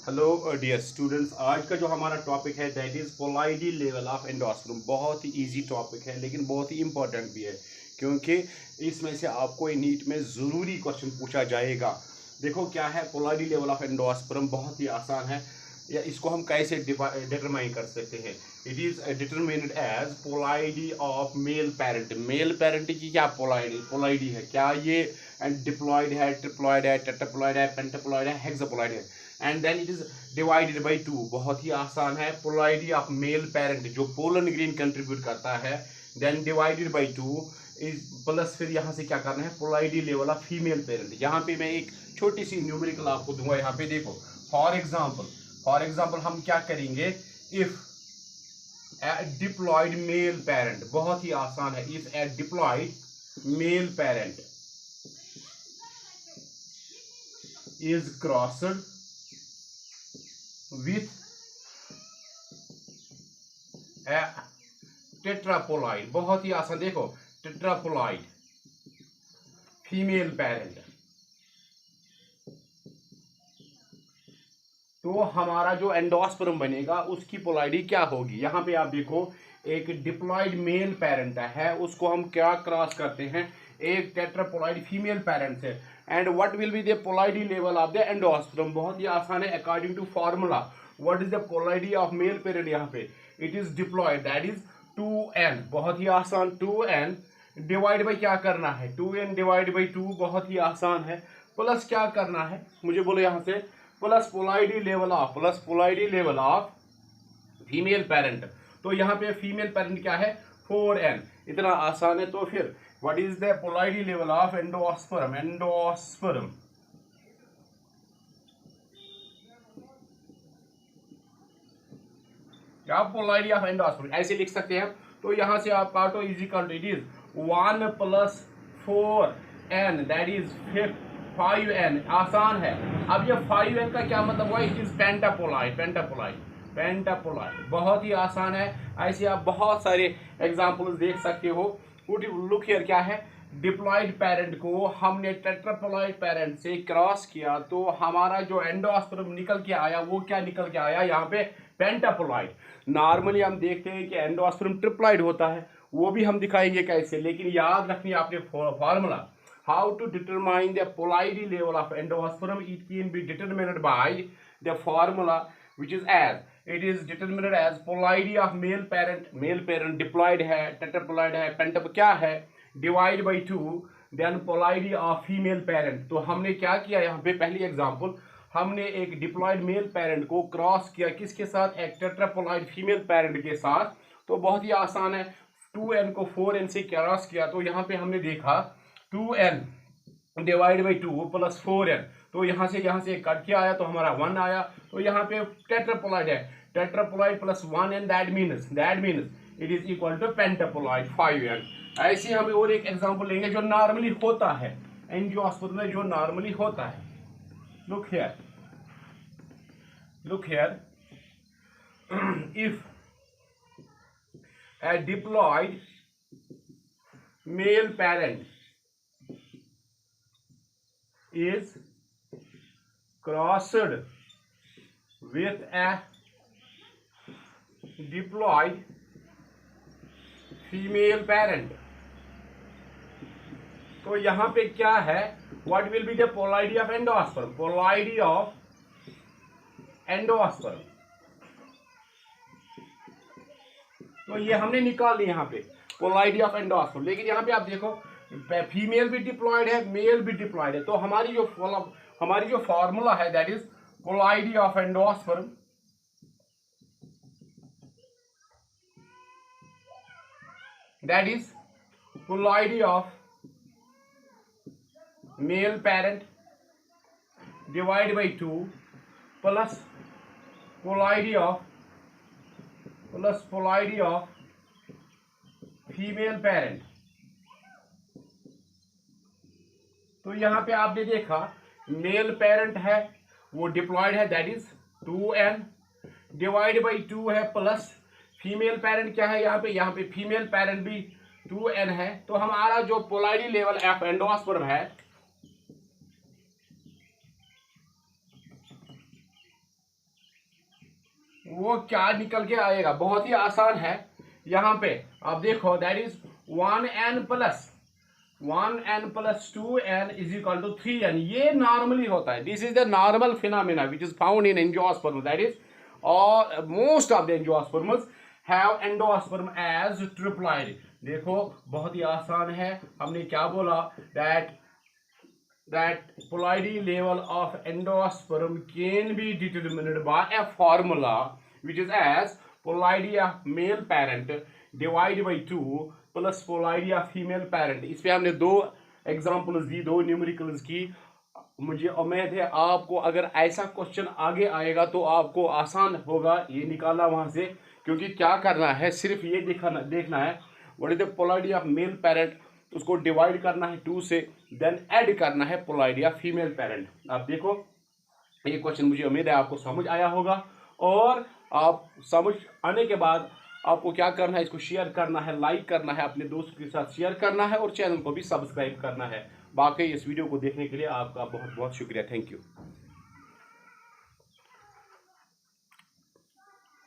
Hello dear students, आज का जो हमारा टॉपिक है that is पोलाइडी level of endosperm. बहुत ही इजी टॉपिक है लेकिन बहुत ही इंपॉर्टेंट भी है, क्योंकि इसमें से आपको नीट में ज़रूरी क्वेश्चन पूछा जाएगा। देखो क्या है पोलाइडी लेवल ऑफ एंडोस्पर्म, बहुत ही आसान है। या इसको हम कैसे डिटरमाइन कर सकते हैं। It is determined as ploidy of male parent. Male parent की क्या पोलाइडी है, क्या ये डिप्लॉयड है, ट्रिप्लॉयड है, टेट्राप्लॉयड है, पेंटाप्लॉयड है, हेक्साप्लॉयड है। And then it is divided by 2। बहुत ही आसान है। पोलाइडी ऑफ मेल पेरेंट जो पोलन ग्रीन कंट्रीब्यूट करता है, then divided by 2 is plus फिर यहाँ से क्या करना है ploidy level of female parent. यहाँ पे मैं एक छोटी सी न्यूमेरिकल आपको दूंगा। यहाँ पे देखो फॉर एग्जाम्पल हम क्या करेंगे। इफ डिप्लॉयड मेल पेरेंट, बहुत ही आसान है। If a diploid male parent is crossed with a tetraploid, बहुत ही आसान। देखो टेट्रापोलॉइड फीमेल पेरेंट, तो हमारा जो एंडोस्पर्म बनेगा उसकी पोलाइडी क्या होगी। यहाँ पे आप देखो एक डिप्लॉयड मेल पेरेंट है, उसको हम क्या क्रॉस करते हैं एक टेट्रापोलॉइड फीमेल पेरेंट से। And what will be the ploidy level of the endosperm. बहुत ही आसान है। According to formula what is the ploidy of male parent, यहाँ पे it is diploid that is 2n। बहुत ही आसान। 2n डिवाइड बाई क्या करना है 2n डिवाइड बाई 2, बहुत ही आसान है। प्लस क्या करना है मुझे बोलो यहाँ से plus पोलाइडी level of female parent. तो यहाँ पे फीमेल पेरेंट क्या है 4n। इतना आसान है। तो फिर what is the ploidy level of endosperm. क्या पोलाइडी ऑफ एंडोस्पर्म ऐसे लिख सकते हैं। तो यहाँ से आप काटो is equal to it is 1 + 4n that is 5n। आसान है। अब ये 5n का क्या मतलब हुआ, इट इज पेंटापोलाइड। बहुत ही आसान है। ऐसे आप बहुत सारे एग्जाम्पल्स देख सकते हो। लुक हियर क्या है, डिप्लॉयड पेरेंट को हमने टेट्रापोलॉइड पेरेंट से क्रॉस किया तो हमारा जो एंडोस्पर्म निकल के आया वो क्या निकल के आया यहाँ पे पेंटापोलॉइड। नॉर्मली हम देखते हैं कि एंडोस्पर्म ट्रिप्लॉइड होता है, वो भी हम दिखाएंगे कैसे। लेकिन याद रखनी आपने formula how to determine the polarity level of endosperm. It can be determined by the formula which is as it is determined as polarity of male parent diploid है, tetraploid है, pentaploid क्या है, divide by 2, then polarity of female parent। तो हमने क्या किया यहाँ पे पहली एग्जांपल, हमने एक डिप्लॉयड मेल पेरेंट को क्रॉस किया किसके साथ एक टेट्रापोलॉइड फीमेल पेरेंट के साथ। तो बहुत ही आसान है। 2n को 4n से क्रॉस किया तो यहाँ पे हमने देखा 2n डिवाइड बाई 2 + 4n। तो यहाँ से कट के आया तो हमारा 1 आया। तो यहाँ पे टेट्रापोलॉइड है, tetraploid + 1n that means it is equal to pentaploid 5n। ऐसे हम और एक एग्जांपल लेंगे जो नॉर्मली होता है एंजियोस्पर्म में, जो नॉर्मली होता है। Look here if a diploid male parent is crossed with a diploid female parent, तो यहां पे क्या है what will be the polarity of endosperm। polarity of endosperm तो ये हमने निकाल ली यहाँ पे पोलाइडी ऑफ एंडोस्पर्म। लेकिन यहाँ पे आप देखो फीमेल भी डिप्लॉयड है, मेल भी डिप्लॉयड है। तो हमारी जो फॉर्मूला है that is पोलाइडी of endosperm that is पोलाइडी of male parent divide by 2 plus पोलाइडी of female parent. तो यहां पे आपने देखा मेल पेरेंट है वो डिप्लॉयड है that is 2n divide by 2 है प्लस फीमेल पेरेंट क्या है यहाँ पे फीमेल पेरेंट भी 2n है। तो हमारा जो पोलारिटी लेवल ऑफ एंडोस्पर्म है, वो क्या निकल के आएगा, बहुत ही आसान है। यहाँ पे आप देखो that is 1n plus 2n is equal to 3n। ये नॉर्मली होता है, this is the normal phenomena which is found in angiosperm, that is और most of the angiosperms have endosperm as triploid. देखो बहुत ही आसान है, हमने क्या बोला that ploidy level of endosperm can be determined by a formula which is as ploidy of male parent divided by 2 plus ploidy of female parent। इस पे हमने दो एग्जांपल्स दी, दो न्यूमेरिकल्स की। मुझे उम्मीद है आपको अगर ऐसा क्वेश्चन आगे आएगा तो आपको आसान होगा ये निकालना वहां से, क्योंकि क्या करना है सिर्फ ये देखना है what is the ploidy of male parent, उसको डिवाइड करना है 2 से, देन ऐड करना है ploidy of female parent। आप देखो ये क्वेश्चन मुझे उम्मीद है आपको समझ आया होगा, और आप समझ आने के बाद आपको क्या करना है, इसको शेयर करना है, लाइक करना है, अपने दोस्तों के साथ शेयर करना है और चैनल को भी सब्सक्राइब करना है। बाकी इस वीडियो को देखने के लिए आपका बहुत बहुत शुक्रिया। Thank you.